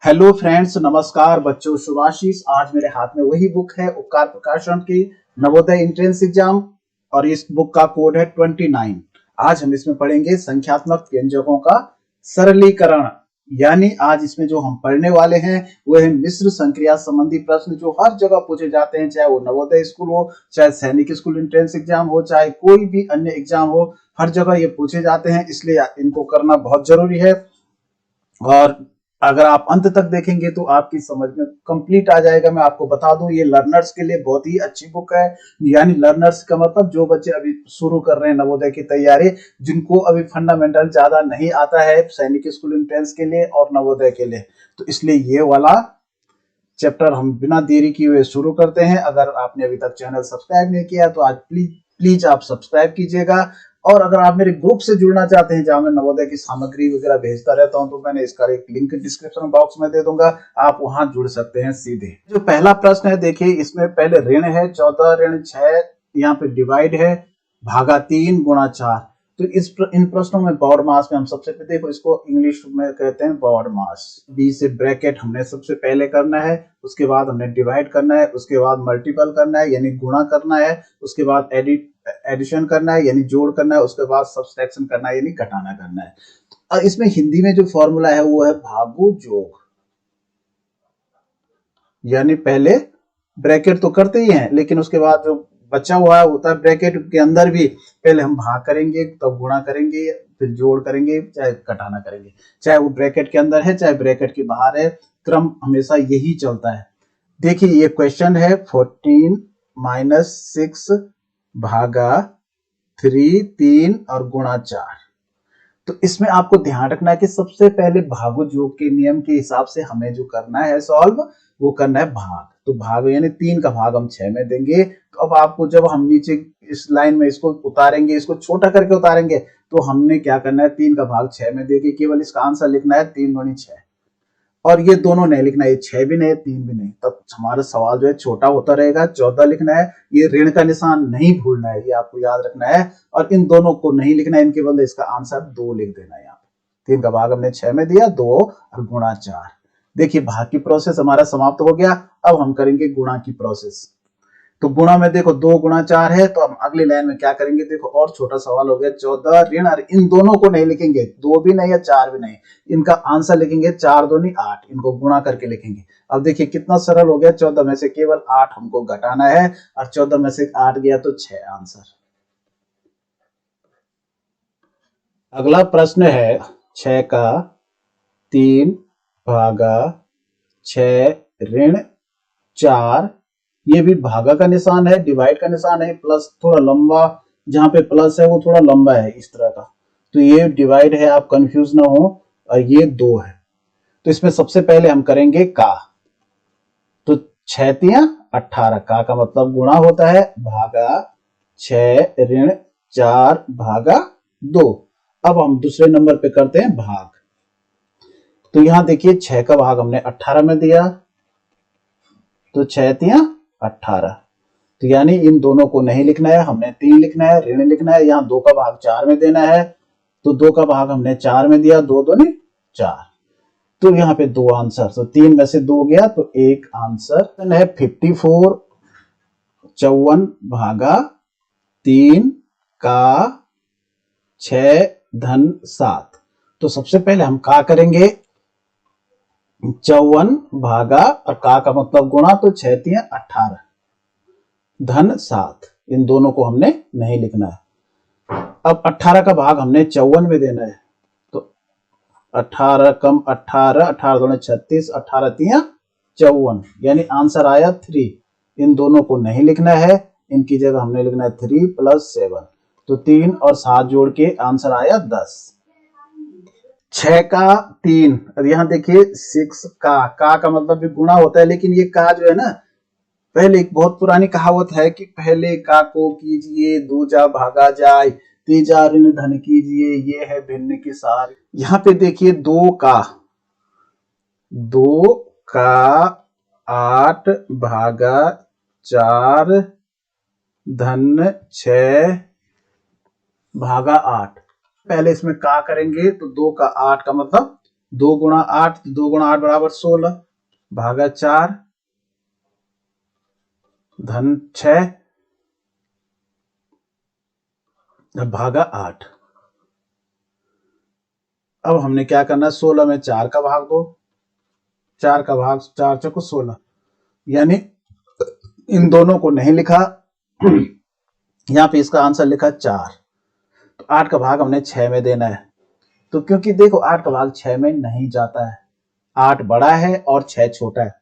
Hello friends, नमस्कार बच्चों। शुभाशीष। आज मेरे हाथ में वही बुक है उपकार प्रकाशन की नवोदय एंट्रेंस एग्जाम और इस बुक का कोड है 29। आज हम इसमें पढ़ेंगे संख्यात्मक व्यंजकों का सरलीकरण। यानी आज इसमें जो हम पढ़ने वाले हैं वो है मिश्र संक्रिया संबंधी प्रश्न जो हर जगह पूछे जाते हैं, चाहे वो नवोदय स्कूल हो, चाहे सैनिक स्कूल एंट्रेंस एग्जाम हो, चाहे कोई भी अन्य एग्जाम हो, हर जगह ये पूछे जाते हैं। इसलिए इनको करना बहुत जरूरी है और अगर आप अंत तक देखेंगे तो आपकी समझ में कंप्लीट आ जाएगा। मैं आपको बता दूं, ये लर्नर्स के लिए बहुत ही अच्छी बुक है। यानी लर्नर्स का मतलब जो बच्चे अभी शुरू कर रहे हैं नवोदय की तैयारी, जिनको अभी फंडामेंटल ज्यादा नहीं आता है सैनिक स्कूल एंट्रेंस के लिए और नवोदय के लिए, तो इसलिए ये वाला चैप्टर हम बिना देरी किए हुए शुरू करते हैं। अगर आपने अभी तक चैनल सब्सक्राइब नहीं किया तो आज प्लीज आप सब्सक्राइब कीजिएगा। और अगर आप मेरे ग्रुप से जुड़ना चाहते हैं जहां मैं नवोदय की सामग्री वगैरह भेजता रहता हूं, तो मैंने इसका एक लिंक डिस्क्रिप्शन बॉक्स में दे दूंगा, आप वहां जुड़ सकते हैं सीधे। जो पहला प्रश्न है देखिए, इसमें पहले ऋण है 14 ऋण 6, यहाँ पे डिवाइड है भागा 3 गुणा 4। तो इन प्रश्नों में बॉड मास में हम सबसे पहले देखो, इसको इंग्लिश में कहते हैं बॉड मास। बी से ब्रैकेट हमने सबसे पहले करना है, उसके बाद हमने डिवाइड करना है, उसके बाद मल्टीपल करना है यानी गुणा करना है, उसके बाद एडिशन करना है यानी जोड़ करना है, उसके बाद सब्सट्रैक्शन करना है यानी घटाना करना है। और इसमें हिंदी में जो फॉर्मूला है वो है भागो जोग। यानी पहले ब्रैकेट तो करते ही हैं, लेकिन उसके बाद जो बचा हुआ होता है ब्रैकेट के अंदर भी पहले हम भाग करेंगे, तब गुणा करेंगे, फिर जोड़ करेंगे, चाहे घटाना करेंगे, चाहे वो ब्रैकेट के अंदर है चाहे ब्रैकेट के बाहर है। क्रम हमेशा यही चलता है। देखिए ये क्वेश्चन है 14 माइनस 6 भागा 3 और गुणा 4। तो इसमें आपको ध्यान रखना है कि सबसे पहले भागो योग के नियम के हिसाब से हमें जो करना है सॉल्व, वो करना है भाग। तो भाग यानी 3 का भाग हम 6 में देंगे। तो अब आपको जब हम नीचे इस लाइन में इसको उतारेंगे, इसको छोटा करके उतारेंगे, तो हमने क्या करना है 3 का भाग 6 में देके केवल इसका आंसर लिखना है 3 दूनी 6। और ये दोनों नहीं लिखना है, ये 6 भी नहीं 3 भी नहीं, तब हमारा सवाल जो है छोटा होता रहेगा। 14 लिखना है, ये ऋण का निशान नहीं भूलना है, ये आपको याद रखना है। और इन दोनों को नहीं लिखना है, इनके बदले इसका आंसर 2 लिख देना है। यहाँ पे 3 का भाग हमने 6 में दिया, 2 और गुणा 4। देखिए भाग की प्रोसेस हमारा समाप्त हो गया। अब हम करेंगे गुणा की प्रोसेस। तो गुणा में देखो 2 गुणा 4 है, तो हम अगली लाइन में क्या करेंगे, देखो और छोटा सवाल हो गया 14 ऋण, और इन दोनों को नहीं लिखेंगे, 2 भी नहीं या 4 भी नहीं, इनका आंसर लिखेंगे 4 दूनी 8, इनको गुणा करके लिखेंगे। अब देखिए कितना सरल हो गया, 14 में से केवल 8 हमको घटाना है और 14 में से 8 गया तो 6 आंसर। अगला प्रश्न है 6 का 3 भागा 6 ऋण 4। ये भी भागा का निशान है, डिवाइड का निशान है, प्लस थोड़ा लंबा, जहां पे प्लस है वो थोड़ा लंबा है इस तरह का, तो ये डिवाइड है, आप कंफ्यूज ना हो। और ये 2 है, तो इसमें सबसे पहले हम करेंगे का। तो 6 तिया 18, का मतलब गुणा होता है, भागा 6 ऋण 4 भागा 2। अब हम दूसरे नंबर पे करते हैं भाग। तो यहां देखिए 6 का भाग हमने 18 में दिया, तो 6 तिया 18। तो यानी इन दोनों को नहीं लिखना है, हमने 3 लिखना है, ऋण लिखना है। यहाँ 2 का भाग 4 में देना है, तो 2 का भाग हमने 4 में दिया, 2 दूनी 4। तो यहाँ पे 2 आंसर, तो 3 में से 2 गया तो 1 आंसर है 54 54 भागा 3 का 6 धन 7। तो सबसे पहले हम का करेंगे 54 भागा, और का मतलब गुणा, तो 6 तिया 18 धन 7, इन दोनों को हमने नहीं लिखना है। अब 18 का भाग हमने 54 में देना है, तो 18 कम 18, 18 दूनी 36, 18 तिया 54, यानी आंसर आया 3। इन दोनों को नहीं लिखना है, इनकी जगह हमने लिखना है 3 + 7, तो 3 और 7 जोड़ के आंसर आया 10। 6 का 3, अब यहाँ देखिए 6 का मतलब भी गुणा होता है, लेकिन ये का जो है ना, पहले एक बहुत पुरानी कहावत है कि पहले का को कीजिए दूजा भागा जाए, तीजा ऋण धन कीजिए, ये है भिन्न की सार। यहाँ पे देखिए 2 का 8 भागा 4 धन 6 भागा 8। पहले इसमें का करेंगे, तो 2 का 8 का मतलब 2 गुणा 8, 2 गुणा 8 बराबर 16 भागा 4 धन 6 भागा 8। अब हमने क्या करना है, 16 में 4 का भाग दो, 4 का भाग 4 चौको 16, यानी इन दोनों को नहीं लिखा, यहाँ पे इसका आंसर लिखा 4। तो 8 का भाग हमने 6 में देना है। तो क्योंकि देखो 8 का भाग 6 में नहीं जाता है, 8 बड़ा है और 6 छोटा है,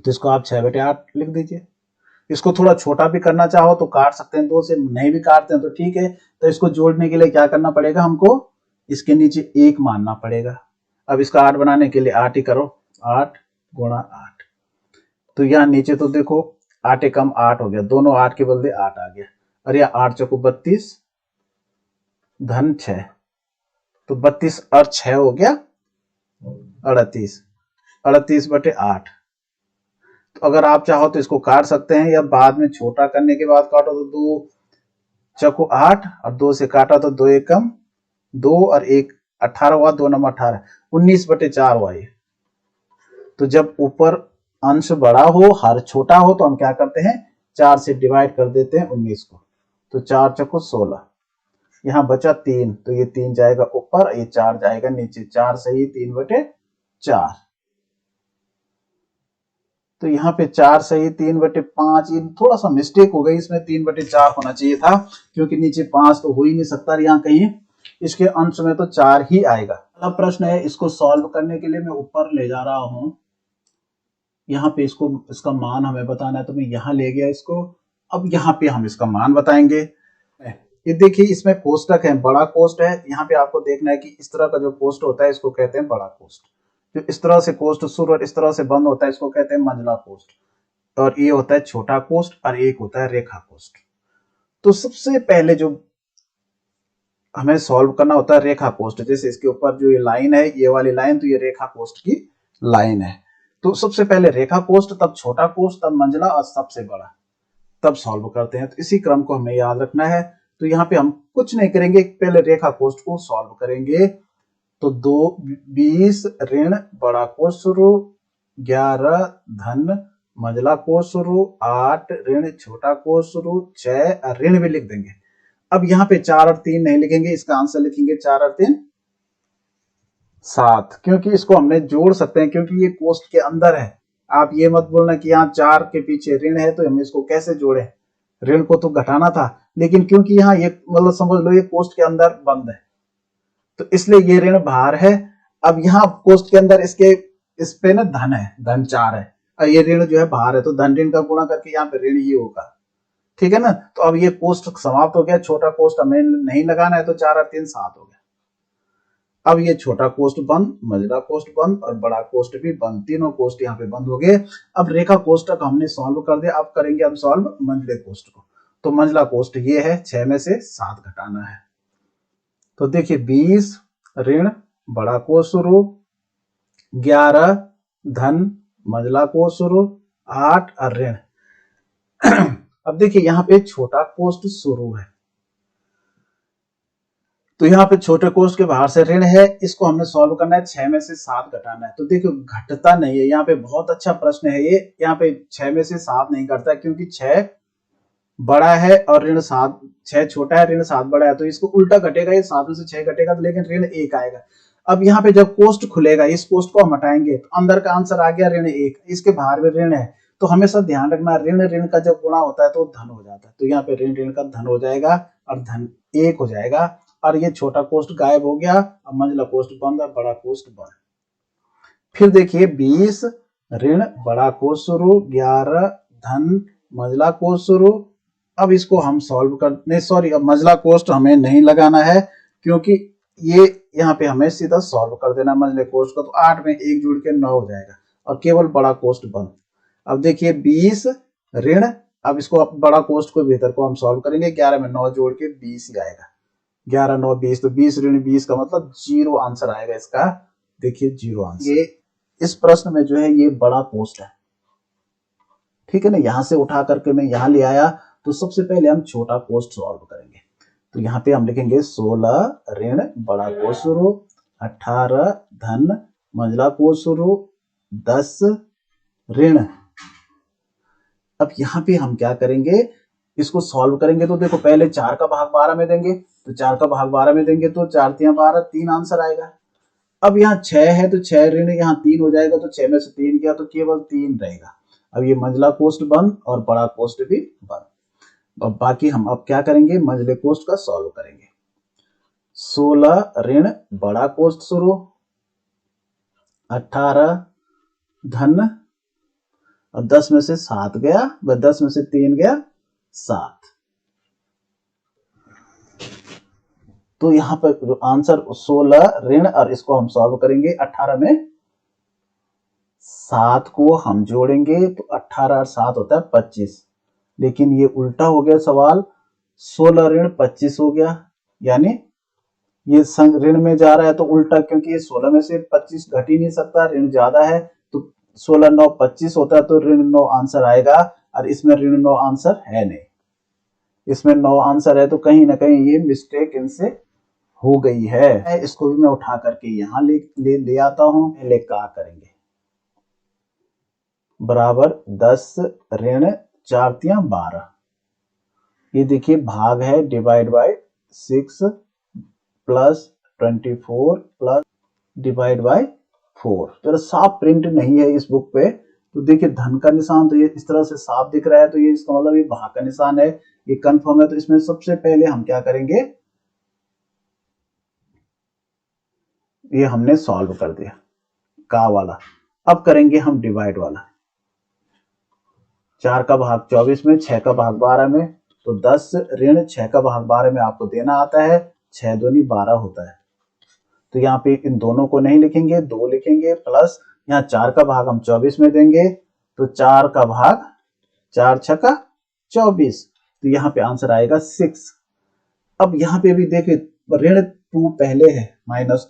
तो इसको आप 6/8 लिख दीजिए। इसको थोड़ा छोटा भी करना चाहो तो काट सकते हैं 2 से, नहीं भी काटते हैं तो ठीक है। तो इसको जोड़ने के लिए क्या करना पड़ेगा, हमको इसके नीचे 1 मानना पड़ेगा। अब इसका 8 बनाने के लिए 8 ही करो, 8 गुणा 8। तो यहाँ नीचे तो देखो 8 कम 8 हो गया, दोनों 8 के बदले 8 आ गया, और यह 8 चौको 32 धन 6, तो 32 और 6 हो गया 38, 38/8। तो अगर आप चाहो तो इसको काट सकते हैं, या बाद में छोटा करने के बाद काटो तो 2 चौको 8 और 2 से काटा तो 2 एकम 2 और 1 18 हुआ, 2 नंबर 18, 19/4 हुआ ये। तो जब ऊपर अंश बड़ा हो, हर छोटा हो, तो हम क्या करते हैं 4 से डिवाइड कर देते हैं 19 को, तो 4 चौको 16, यहाँ बचा 3, तो ये 3 जाएगा ऊपर, ये 4 जाएगा नीचे, 4 सही 3/4। तो यहाँ पे 4 सही 3/5, ये थोड़ा सा मिस्टेक हो गई, इसमें 3/4 होना चाहिए था, क्योंकि नीचे 5 तो हो ही नहीं सकता, यहाँ कहीं इसके अंश में तो 4 ही आएगा। अब प्रश्न है, इसको सॉल्व करने के लिए मैं ऊपर ले जा रहा हूं, यहाँ पे इसको इसका मान हमें बताना है, तो मैं यहाँ ले गया इसको। अब यहाँ पे हम इसका मान बताएंगे। ये देखिए इसमें कोष्टक है, बड़ा कोष्ट है, यहाँ पे आपको देखना है कि इस तरह का जो कोष्ट होता है इसको कहते हैं बड़ा कोष्ट, जो इस तरह से कोष्ट शुरू और इस तरह से बंद होता है इसको कहते हैं मंझला कोष्ट, और ये होता है छोटा कोष्ट, और एक होता है रेखा कोष्ट। तो सबसे पहले जो हमें सॉल्व करना होता है रेखा कोष्ट, जैसे इसके ऊपर जो ये लाइन है, ये वाली लाइन, तो ये रेखा कोष्ट की लाइन है। तो सबसे पहले रेखा कोष्ट, तब छोटा कोष्ट, तब मंझला, और सबसे बड़ा, तब सॉल्व करते हैं। तो इसी क्रम को हमें याद रखना है। तो यहाँ पे हम कुछ नहीं करेंगे, पहले रेखा कोष्ट को सॉल्व करेंगे। तो 20 ऋण बड़ा कोष्ट शुरू, 11 धन मंझला कोष्ट शुरू, 8 ऋण छोटा कोष्ट शुरू, 6 ऋण भी लिख देंगे। अब यहाँ पे 4 और 3 नहीं लिखेंगे, इसका आंसर लिखेंगे 4 और 3 7, क्योंकि इसको हमने जोड़ सकते हैं, क्योंकि ये कोष्ट के अंदर है। आप ये मत बोलना कि यहाँ 4 के पीछे ऋण है तो हम इसको कैसे जोड़े, ऋण को तो घटाना था, लेकिन क्योंकि यहाँ ये मतलब समझ लो ये कोष्ट के अंदर बंद है, तो इसलिए ये ऋण बाहर है। अब यहाँ कोष्ट के अंदर इसके इस पे ना धन है, धन 4 है, और ये ऋण जो है बाहर है, तो धन ऋण का गुणा करके यहाँ पे ऋण ही होगा, ठीक है ना। तो अब ये कोष्ट समाप्त हो गया, छोटा कोष्ट हमें नहीं लगाना है, तो 4 और 3 7 हो गया। अब ये छोटा कोष्ट बंद, मंझला कोष्ट बंद, और बड़ा कोष्ट भी बंद, तीनों कोष्ट यहाँ पे बंद हो गए। अब रेखा कोष्टक हमने सॉल्व कर दिया, अब करेंगे हम सॉल्व मंझले कोष्ट को। तो मंझला कोष्ट ये है, 6 में से 7 घटाना है। तो देखिए 20 ऋण बड़ा कोष्ट शुरू, 11 धन मंझला कोष्ट शुरू, 8 ऋण। अब देखिए यहाँ पे छोटा कोष्ट शुरू है, तो यहाँ पे छोटे कोष्ट के बाहर से ऋण है, इसको हमने सॉल्व करना है, 6 में से 7 घटाना है। तो देखो घटता नहीं है, यहाँ पे बहुत अच्छा प्रश्न है ये, यहाँ पे 6 में से 7 नहीं घटता, क्योंकि 6 बड़ा है और ऋण 7, 6 छोटा है, ऋण 7 बड़ा है, तो इसको उल्टा घटेगा, ये 7 में से 6 घटेगा, तो लेकिन ऋण 1 आएगा। अब यहाँ पे जब कोष्ट खुलेगा, इस कोष्ट को हम हटाएंगे, तो अंदर का आंसर आ गया ऋण 1, इसके बाहर भी ऋण है। तो हमेशा ध्यान रखना, ऋण ऋण का जब गुणा होता है तो धन हो जाता है, तो यहाँ पे ऋण ऋण का धन हो जाएगा और धन 1 हो जाएगा, और ये छोटा कोष्ट गायब हो गया, अब मंझला कोष्ट बंद और बड़ा कोष्ट बंद। फिर देखिए 20 ऋण बड़ा कोष्ट शुरू, 11 धन मंझला कोष्ट शुरू। अब इसको हम सॉल्व करने, सॉरी अब मंझला कोष्ट हमें नहीं लगाना है, क्योंकि ये यहाँ पे हमें सीधा सॉल्व कर देना मंझले कोष्ट को। तो 8 में 1 जुड़ के 9 हो जाएगा, और केवल बड़ा कोष्ट बंद। अब देखिए 20 ऋण, अब इसको बड़ा कोष्ट को भीतर को हम सॉल्व करेंगे, 11 में 9 जोड़ के 20 ही आएगा, 11 9 20, तो 20 ऋण 20 का मतलब 0 आंसर आएगा इसका। देखिए 0 आंसर। ये इस प्रश्न में जो है ये बड़ा कोष्ट है, ठीक है ना, यहां से उठा करके मैं यहां ले आया। तो सबसे पहले हम छोटा कोष्ट सॉल्व करेंगे, तो यहाँ पे हम लिखेंगे 16 ऋण बड़ा कोष्ट शुरू, 18 धन मंझला कोष शुरू 10 ऋण। अब यहाँ पे हम क्या करेंगे, इसको सॉल्व करेंगे तो देखो पहले 4 का भाग 12 में देंगे, तो 4 का भाग 12 में देंगे तो 4 तिया 12, 3 आंसर आएगा। अब यहाँ 6 है तो 6 ऋण यहाँ 3 हो जाएगा, तो 6 में से 3 गया तो केवल 3 रहेगा। अब ये मंझला कोष्ठ बंद और बड़ा कोष्ठ भी बंद। अब बाकी हम अब क्या करेंगे, मंझले कोष्ठ का सॉल्व करेंगे। 16 ऋण बड़ा कोष्ठ शुरू 18 धन और 10 में से 7 गया, 10 में से 3 गया 7। तो यहाँ पर जो आंसर 16 ऋण, और इसको हम सॉल्व करेंगे 18 में 7 को हम जोड़ेंगे तो 18 और 7 होता है 25। लेकिन ये उल्टा हो गया सवाल, 16 ऋण 25 हो गया, यानी ये ऋण में जा रहा है तो उल्टा, क्योंकि ये 16 में से 25 घट ही नहीं सकता, ऋण ज्यादा है, तो 16 9 25 होता है, तो ऋण 9 आंसर आएगा। और इसमें ऋण 9 आंसर है नहीं, इसमें 9 आंसर है, तो कहीं ना कहीं ये मिस्टेक इनसे हो गई है। इसको भी मैं उठा करके यहाँ ले आता हूँ। पहले क्या करेंगे, बराबर 10 ऋण 4 तिया 12, ये देखिए भाग है, divide by 6 plus 24 plus divide by 4। जरा साफ प्रिंट नहीं है इस बुक पे, तो देखिए धन का निशान तो ये इस तरह से साफ दिख रहा है, तो ये इसका मतलब ये भाग का निशान है, ये कंफर्म है। तो इसमें सबसे पहले हम क्या करेंगे, ये हमने सॉल्व कर दिया का वाला। अब करेंगे हम डिवाइड वाला। 4 का भाग 24 में, 6 का भाग 12 में, तो 10 ऋण 6 का भाग 12 में आपको देना आता है, 6 दूनी 12 होता है। तो यहाँ पे इन दोनों को नहीं लिखेंगे, 2 लिखेंगे, प्लस यहाँ 4 का भाग हम 24 में देंगे, तो 4 का भाग 4 छका 24, तो यहाँ पे आंसर आएगा 6। अब यहाँ पे भी देखिए ऋण 2 पहले है माइनस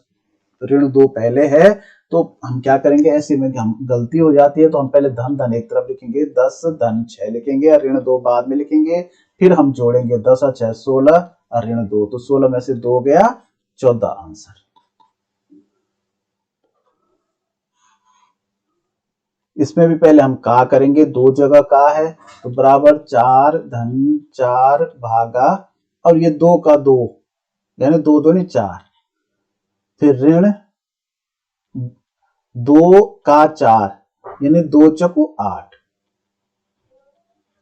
ऋण 2 पहले है, तो हम क्या करेंगे, ऐसे में हम गलती हो जाती है, तो हम पहले धन धन एक तरफ लिखेंगे, 10 धन 6 लिखेंगे और ऋण 2 बाद में लिखेंगे, फिर हम जोड़ेंगे 10 और 6 16 और ऋण 2, तो 16 में से 2 गया 14 आंसर। इसमें भी पहले हम का करेंगे, 2 जगह का है, तो बराबर 4 धन 4 भागा, और ये 2 का 2 यानी 2 दूनी 4, फिर ऋण 2 का 4 यानी 2 चकु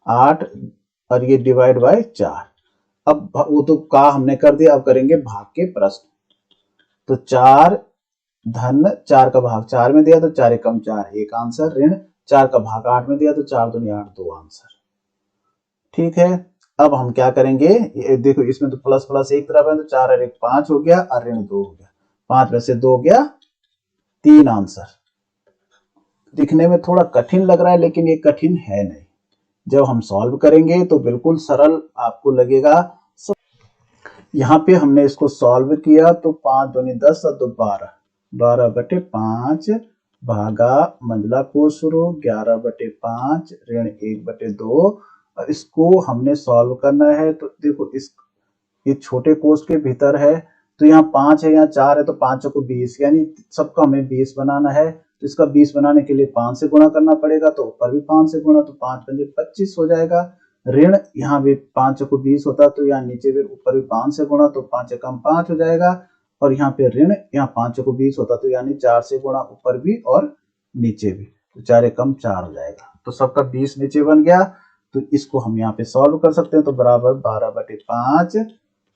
8 और ये डिवाइड बाय 4। अब वो तो का हमने कर दिया, अब करेंगे भाग के प्रश्न। तो 4 धन 4 का भाग 4 में दिया तो 4 एकम 4 एक आंसर, ऋण 4 का भाग 8 में दिया तो 4 दूनी 8 2 आंसर। ठीक है, अब हम क्या करेंगे, ये देखो इसमें तो प्लस प्लस एक तरफ है, तो 4 और 1 5 हो गया और ऋण 2 हो गया, 5 में से 2 गया 3 आंसर। दिखने में थोड़ा कठिन लग रहा है, लेकिन ये कठिन है नहीं, जब हम सॉल्व करेंगे तो बिल्कुल सरल आपको लगेगा। यहाँ पे हमने इसको सॉल्व किया तो 5 दूनी 10 और 2 12, 12 बटे 5 भागा मंझला कोष शुरू 11 बटे 5 ऋण 1 बटे 2, और इसको हमने सॉल्व करना है। तो देखो ये छोटे कोष के भीतर है, तो यहाँ 5 है, यहाँ 4 है, तो 5 को 20, यानी सबका हमें 20 बनाना है। तो इसका 20 बनाने के लिए 5 से गुणा करना पड़ेगा, तो ऊपर भी 5 से गुणा, तो 5 पंजे 25 हो जाएगा। ऋण यहाँ भी 5 को 20 होता, तो यहाँ नीचे भी ऊपर भी 5 से गुणा, तो 5 एकम 5 हो जाएगा। और यहाँ पे ऋण यहाँ 5 को 20 होता, तो यानी 4 से गुणा ऊपर भी और नीचे भी, तो 4 एकम 4 हो जाएगा। तो सबका 20 नीचे बन गया, तो इसको हम यहाँ पे सॉल्व कर सकते हैं। तो बराबर 12 बटे 5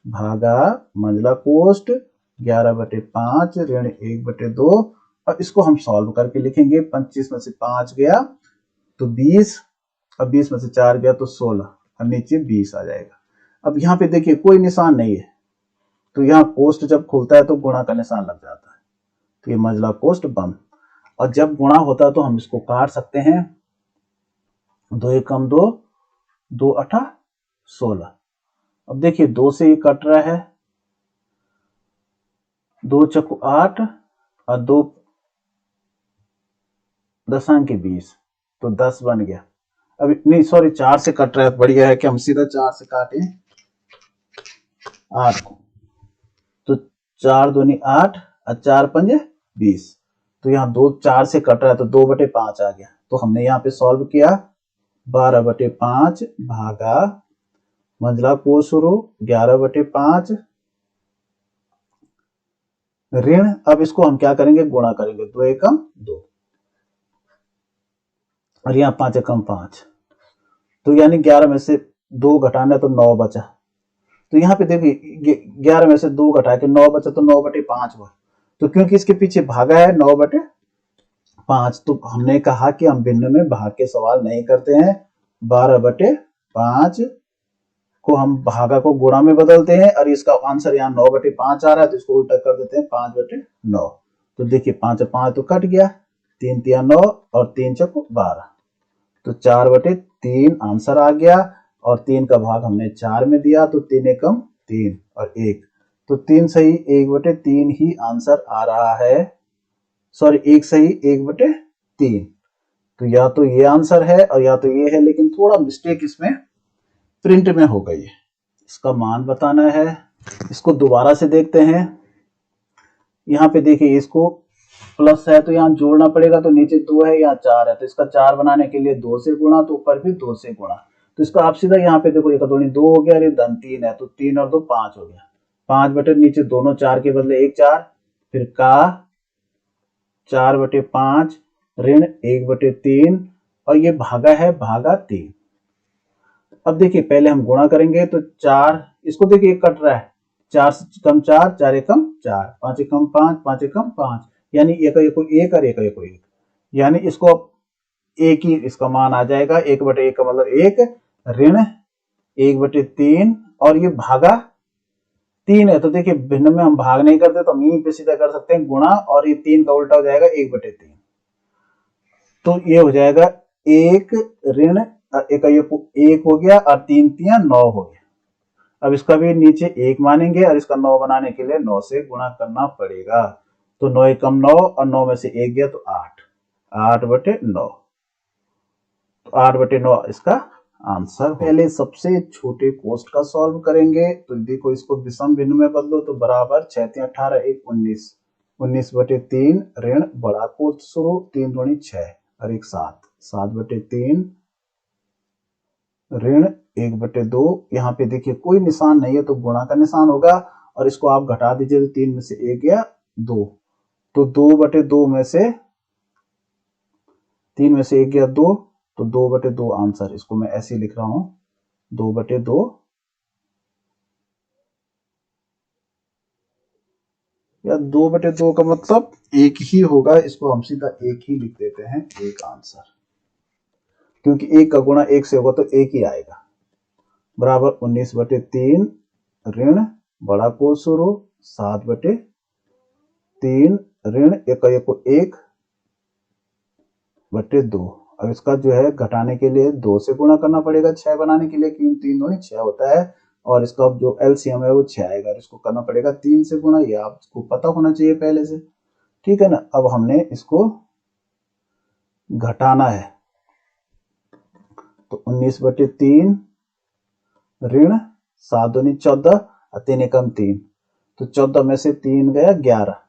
भागा मंझला कोष्ठ 11 बटे 5 ऋण 1 बटे 2, और इसको हम सॉल्व करके लिखेंगे। 25 में से 5 गया तो 20, अब 20 में से 4 गया तो 16, और नीचे 20 आ जाएगा। अब यहाँ पे देखिए कोई निशान नहीं है, तो यहाँ कोष्ठ जब खुलता है तो गुणा का निशान लग जाता है, तो ये मंझला कोष्ठ बंद। और जब गुणा होता है तो हम इसको काट सकते हैं, 2 एकम 2, 2 अठा 16। अब देखिए 2 से ये कट रहा है, 2 चकु 8 और 2 दशांक 20, तो 10 बन गया। अब नहीं सॉरी 4 से कट रहा है, बढ़िया है कि हम सीधा 4 से काटें 8 को, तो 4 दूनी 8 और 4 पंजे 20। तो यहाँ 2 4 से कट रहा है तो 2/5 आ गया। तो हमने यहाँ पे सॉल्व किया 12/5 भागा मंझला कोस शुरू 11/5 ऋण। अब इसको हम क्या करेंगे, गुणा करेंगे। 2 एकम 2 और यहाँ 5 एकम 5, तो यानी 11 में से 2 घटाना तो 9 बचा। तो यहाँ पे देखिए 11 में से 2 घटा के 9 बचा, तो 9/5 हुआ। तो क्योंकि इसके पीछे भागा है 9/5, तो हमने कहा कि हम भिन्न में भाग के सवाल नहीं करते हैं। 12/5 को हम भागा को गुणा में बदलते हैं, और इसका आंसर यहाँ 9/5 आ रहा है, तो इसको उल्टा कर देते हैं 5/9। तो देखिए 5 5 तो कट गया, 3 3 9 और 3 4 12, तो 4/3 आंसर आ गया। और 3 का भाग हमने 4 में दिया, तो 3 एकम 3 और 1, तो 3 सही 1/3 ही आंसर आ रहा है। सॉरी 1 सही 1/3। तो या तो ये आंसर है और या तो ये है, लेकिन थोड़ा मिस्टेक इसमें प्रिंट में हो गई है। इसका मान बताना है। इसको दोबारा से देखते हैं। यहाँ पे देखिए इसको प्लस है तो यहाँ जोड़ना पड़ेगा, तो नीचे 2 है यहाँ 4 है, तो इसका 4 बनाने के लिए 2 से गुणा, तो ऊपर भी 2 से गुणा। तो इसका आप सीधा यहाँ पे देखो, एक दूनी 2 हो गया, धन 3 है, तो 3 और 2 5 हो गया। 5 बटे नीचे दोनों 4 के बदले 1 4, फिर का 4/5 ऋण 1/3, और ये भागा है भागा 3। अब देखिए पहले हम गुणा करेंगे, तो 4, इसको देखिए कट रहा है, 4 से कम 4, 4 एकम 4, 5 एकम 5, 5 एकम 5, यानी 1 को 1 और 1 को 1, यानी इसको एक ही इसका मान आ जाएगा। 1/1 का मतलब 1, ऋण 1/3, और ये भागा 3 है। तो देखिए भिन्न में हम भाग नहीं करते, तो हम यहीं पे सीधा कर सकते हैं गुणा, और ये 3 का उल्टा हो जाएगा 1/3। तो ये हो जाएगा 1 ऋण 1 हो गया, और 3 3 9 हो गया। अब इसका भी नीचे 1 मानेंगे, और इसका 9 बनाने के लिए 9 से गुणा करना पड़ेगा। तो 9 एकम 9, और 9 में से 1 गया तो 8, 8/9। तो 8/9 इसका आंसर। पहले सबसे छोटे कोष्ठ का सॉल्व करेंगे। तो देखो इसको विषम भिन्न में बदलो, तो बराबर 6 3 18 1 19, 19/3 ऋण बड़ा कोष्ठ शुरू 3 दूनी 6 और 1 7, 7/3 ऋण 1/2। यहाँ पे देखिए कोई निशान नहीं है, तो गुणा का निशान होगा, और इसको आप घटा दीजिए, तो 3 में से 1 गया 2, तो 2/2 में से 3 में से 1 गया 2, तो 2/2 आंसर। इसको मैं ऐसे लिख रहा हूं 2/2, या 2/2 का मतलब 1 ही होगा। इसको हम सीधा 1 ही लिख देते हैं, 1 आंसर, क्योंकि 1 का गुणा 1 से होगा तो 1 ही आएगा। बराबर 19/3 ऋण बड़ा कोष शुरू 7/3 ऋण 1/2। अब इसका जो है घटाने के लिए 2 से गुणा करना पड़ेगा 6 बनाने के लिए, क्योंकि 3 दूनी 6 होता है, और इसका जो एलसीएम है वो 6 आएगा। इसको करना पड़ेगा 3 से गुणा, ये आपको पता होना चाहिए पहले से, ठीक है ना। अब हमने इसको घटाना है, तो 19/3 ऋण 7 दूनी 14 और 3 एकम 3, तो 14 में से 3 गया 11,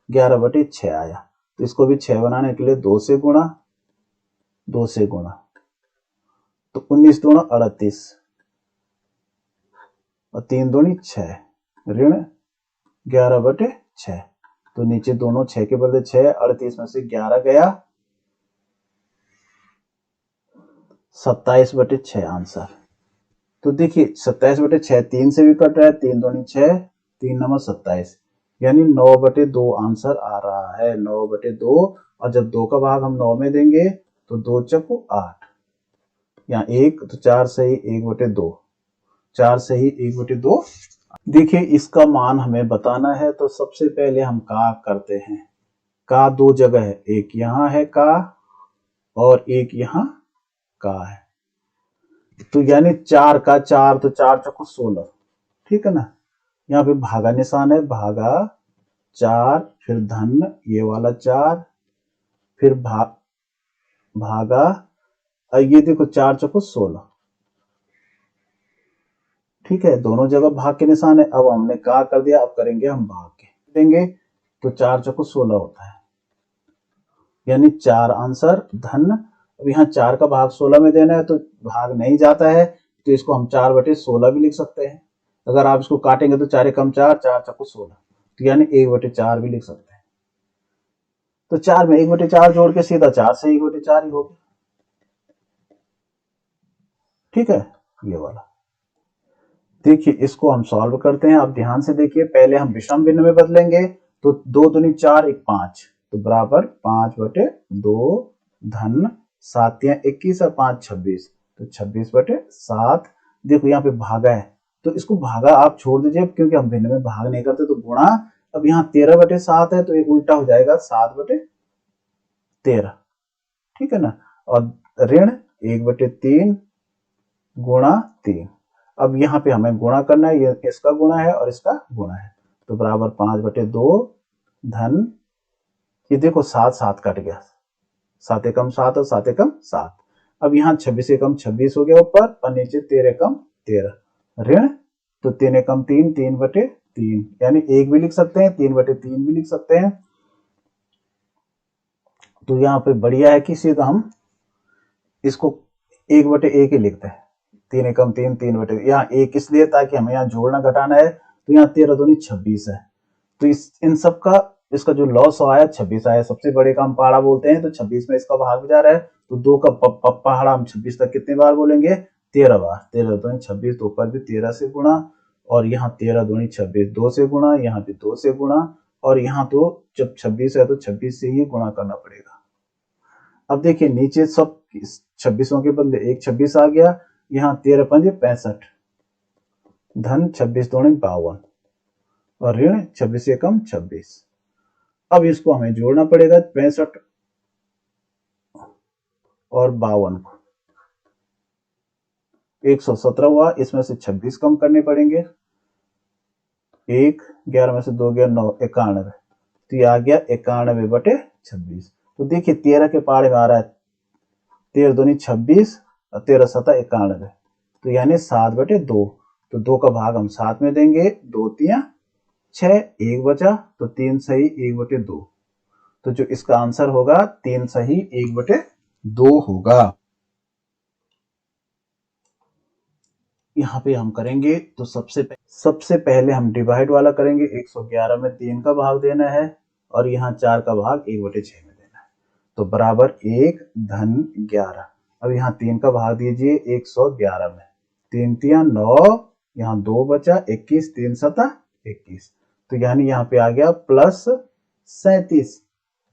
11/6 आया। तो इसको भी 6 बनाने के लिए 2 से गुणा, 2 से गुणा, तो 19 दूना 38 और 3 दूनी 6 ऋण 11/6। तो नीचे दोनों 6 के बदले 6, 38 में से 11 गया 27/6 आंसर। तो देखिए 27/6 3 से भी कट रहा है, 3 दूनी 6, 3 नंबर 27, यानी 9/2 आंसर आ रहा है, 9/2। और जब 2 का भाग हम 9 में देंगे, तो 2 चक्कू 8, यहाँ 1, तो 4 सही 1/2, 4 सही 1/2। देखिए इसका मान हमें बताना है, तो सबसे पहले हम का करते हैं। का 2 जगह है, एक यहाँ है का और एक यहाँ का है, तो यानी 4 का 4, तो 4 चौको 16, ठीक है ना। यहाँ पे भागा निशान है, भागा 4, फिर धन ये वाला 4, फिर भागा, ये देखो 4 चौको 16, ठीक है। दोनों जगह भाग के निशान है। अब हमने का कर दिया, अब करेंगे हम भाग के देंगे। तो 4 चौको 16 होता है, यानी 4 आंसर धन। अब यहाँ 4 का भाग 16 में देना है तो भाग नहीं जाता है, तो इसको हम 4/16 भी लिख सकते हैं। अगर आप इसको काटेंगे तो 4 एकम 4, 4 चौको 16, तो यानी 1/4 भी लिख सकते हैं। तो 4 में 1/4 जोड़ के सीधा 4 से 1/4 ही हो गया। ठीक है, ये वाला। देखिए इसको हम सॉल्व करते हैं। आप ध्यान से देखिए, पहले हम विषम भिन्न में बदलेंगे, तो 2 दूनी 4, 1 5, तो बराबर 5/2 धन 7 या 21 और 5 26, तो 26/7। देखो यहाँ पे भागा है, तो इसको भागा आप छोड़ दीजिए, क्योंकि हम भिन्न में भाग नहीं करते, तो गुणा। अब यहाँ 13/7 है, तो ये उल्टा हो जाएगा 7/13। ठीक है ना, और ऋण 1/3 गुणा 3। अब यहाँ पे हमें गुणा करना है, ये इसका गुणा है और इसका गुणा है, तो बराबर 5/2 धन, ये देखो 7 7 कट गया, 7 एकम 7 और 7 एकम 7। अब यहाँ 26 एकम 26 हो गया ऊपर, और नीचे 13 एकम 13 ऋण, तो 3 एकम 3, 3/3, यानी 1 भी लिख सकते हैं, 3/3 भी लिख सकते हैं। तो यहाँ पे बढ़िया है कि सीधा हम इसको 1/1 ही लिखते हैं, 3 एकम 3, 3/, यहाँ 1 इसलिए ताकि हमें यहाँ जोड़ना घटाना है, तो यहाँ 13 दूनी 26 है, तो इन सब का इसका जो लॉस आया 26 आया, सबसे बड़े का हम पहाड़ा बोलते हैं, तो 26 में इसका भाग भी जा रहा है, तो 2 का पहाड़ा हम 26 तक कितने बार बोलेंगे, 13 बार। 13 दूनी 26, तो ऊपर भी 13 से गुणा, और यहाँ 13 दूनी 26 2 से गुणा, यहाँ भी 2 से गुणा, और यहाँ तो जब 26 है तो 26 से ही गुणा करना पड़ेगा। अब देखिए नीचे सब 26 के बदले 1 26 आ गया, यहाँ 13 पंजे 65 धन 26 दूनी 52 और ऋण 26 एकम 26। अब इसको हमें जोड़ना पड़ेगा 65 और 52 को, 117 हुआ, इसमें से 26 कम करने पड़ेंगे, 1 11 में से 2 गया 9, 91, तो ये आ गया 91/26। तो देखिए 13 के पहाड़े में आ रहा है 13 दूनी 26 और 13 7 91, तो यानी 7/2, तो 2 का भाग हम 7 में देंगे, 2 3 6, 1 बचा, तो 3 सही 1/2, तो जो इसका आंसर होगा 3 सही 1/2 होगा। यहाँ पे हम करेंगे तो सबसे पहले हम डिवाइड वाला करेंगे, 111 में 3 का भाग देना है, और यहाँ 4 का भाग 1/6 में देना है, तो बराबर 1 धन 11। अब यहाँ 3 का भाग दीजिए 111 में, 3 3 9, यहाँ 2 बचा, 21 3 7 21, तो यानी यहाँ पे आ गया +37,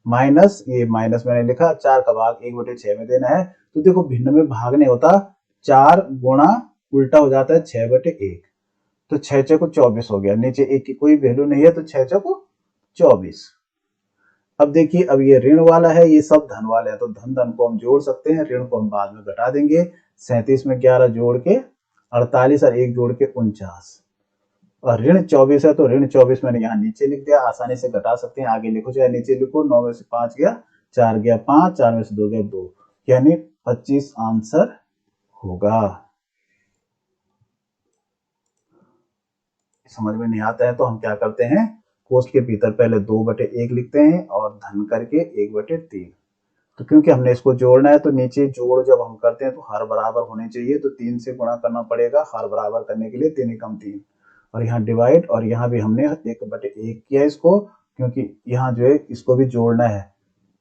माइनस, ये माइनस मैंने लिखा, 4 का भाग 1/6 में देना है, तो देखो भिन्न में भाग नहीं होता, 4 गुणा उल्टा हो जाता है 6/1, तो 6 चौको 24 हो गया, नीचे 1 की कोई वैल्यू नहीं है, तो 6 चौको 24। अब देखिए, अब ये ऋण वाला है, ये सब धन वाले हैं, तो धन धन को हम जोड़ सकते हैं, ऋण को हम बाद में घटा देंगे। 37 में 11 जोड़ के 48 और 1 जोड़ के 49, और ऋण 24 है, तो ऋण 24 मैंने यहाँ नीचे लिख दिया, आसानी से घटा सकते हैं, आगे लिखो चाहे नीचे लिखो। 9 में से 5 गया, 4 गया 5, 4 में से 2 गया 2, यानी 25 आंसर होगा। समझ में नहीं आता है तो हम क्या करते हैं, कोष्ठ के भीतर पहले 2/1 लिखते हैं और धन करके 1/3, तो क्योंकि हमने इसको जोड़ना है, तो नीचे जोड़ जब हम करते हैं तो हर बराबर होने चाहिए, तो 3 से गुणा करना पड़ेगा हर बराबर करने के लिए, 3 एकम 3, और यहाँ डिवाइड, और यहाँ भी हमने 1/1 किया इसको, क्योंकि यहाँ जो है इसको भी जोड़ना है,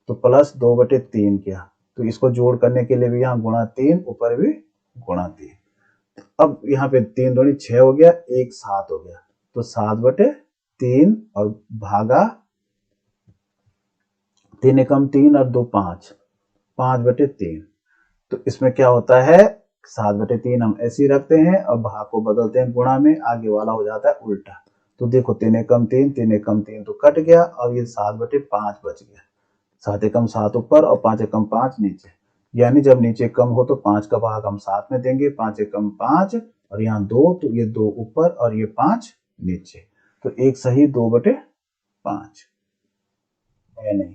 तो +2/3 किया, तो इसको जोड़ करने के लिए भी यहाँ गुणा 3, ऊपर भी गुणा 3। अब यहाँ पे 3 दूनी 6 हो गया, 1 7 हो गया, तो 7/3, और भागा 3 एकम 3 और 2 5, 5/3, तो इसमें क्या होता है, 7/3 हम ऐसे ही रखते हैं और भाग को बदलते हैं गुणा में, आगे वाला हो जाता है उल्टा, तो देखो 3 एकम 3, 3 एकम 3 तो कट गया, और ये 7/5 बच गया, 7 एकम 7 ऊपर और 5 एकम 5 नीचे, यानी जब नीचे कम हो तो 5 का भाग हम 7 में देंगे, 5 एकम 5, और यहाँ 2, तो ये 2 ऊपर और ये 5 नीचे, तो 1 सही 2/5 है नहीं।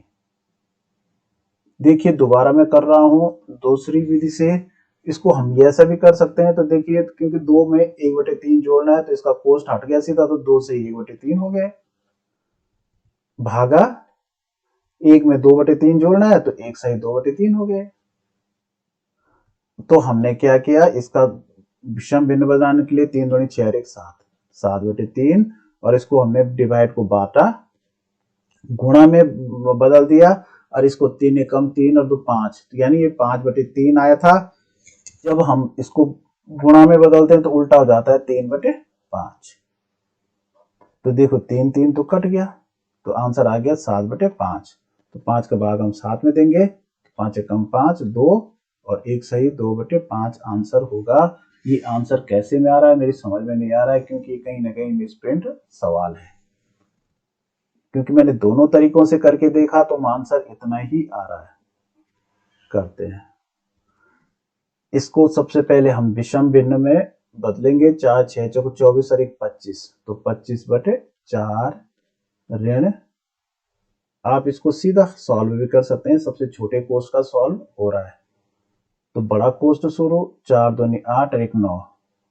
देखिए दोबारा मैं कर रहा हूँ दूसरी विधि से, इसको हम ऐसा भी कर सकते हैं, तो देखिए क्योंकि 2 में 1/3 जोड़ना है, तो इसका कोष्ठ हट गया सीधा, तो 2 से 1/3 हो गए, भागा 1 में 2/3 जोड़ना है तो 1 सही 2/3 हो गए। तो हमने क्या किया, इसका विषम भिन्न बनाने के लिए 3 दूनी 6 और 1 7, 7/3, और इसको हमने डिवाइड को बांटा, गुणा में बदल दिया, और इसको 3 एकम 3 और 2 5, तो यानी ये 5/3 आया था। जब हम इसको गुणा में बदलते हैं तो उल्टा हो जाता है 3/5। तो देखो 3 3 तो कट गया, तो आंसर आ गया 7/5। तो 5 का भाग हम 7 में देंगे, 5 एकम 5, 2 और 1 सही 2/5 आंसर होगा। ये आंसर कैसे में आ रहा है मेरी समझ में नहीं आ रहा है, क्योंकि कहीं ना कहीं मिसप्रिंट सवाल है। क्योंकि मैंने दोनों तरीकों से करके देखा तो आंसर इतना ही आ रहा है। करते हैं इसको, सबसे पहले हम विषम भिन्न में बदलेंगे। 4 6 चौको 24 और 1 25, तो 25/4 ऋण, आप इसको सीधा सॉल्व भी कर सकते हैं, सबसे छोटे कोष्ठ का सॉल्व हो रहा है। तो बड़ा कोष्ठ शुरू, 4 दूनी 8 और 1 9,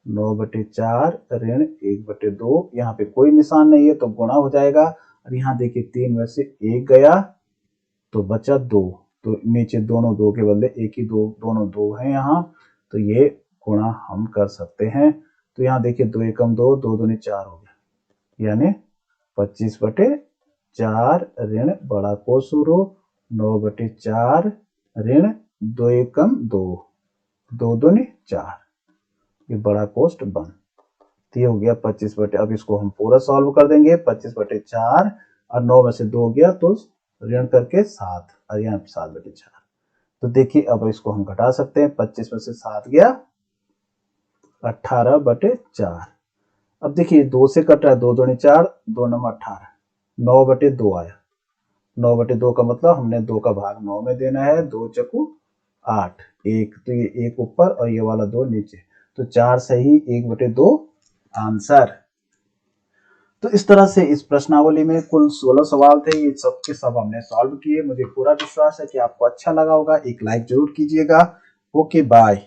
9/4 ऋण 1/2, यहाँ पे कोई निशान नहीं है तो गुणा हो जाएगा। और यहाँ देखिए 3 में से 1 गया तो बचा 2, तो नीचे दोनों 2 के बदले 1 ही 2, दोनों 2 हैं यहाँ, तो ये गुणा हम कर सकते हैं। तो यहाँ देखिए 2 एकम 2, 2 दूनी 4 हो गया, यानी 25/4 ऋण बड़ा कोष्ठ शुरू 9/4 ऋण 2 एकम 2, 2 दूनी 4, ये बड़ा कोष्ठ बंद। तो ये हो गया 25 अब इसको हम पूरा सॉल्व कर देंगे। 25/4 और 9 में से 2 गया तो ऋण करके 7, और यहाँ 7/4। तो देखिए अब इसको हम घटा सकते हैं, 25 में से 7 गया 18/4। अब देखिए 2 से कट रहा है, 2 दूनी 4, 2 9 18, 9/2 आया। 9/2 का मतलब हमने 2 का भाग 9 में देना है, 2 चकू 8, 1 तो ये 1 ऊपर और ये वाला 2 नीचे, तो 4 सही 1/2 आंसर। तो इस तरह से इस प्रश्नावली में कुल 16 सवाल थे, ये सब के सब हमने सॉल्व किए। मुझे पूरा विश्वास है कि आपको अच्छा लगा होगा। एक लाइक जरूर कीजिएगा। Okay bye.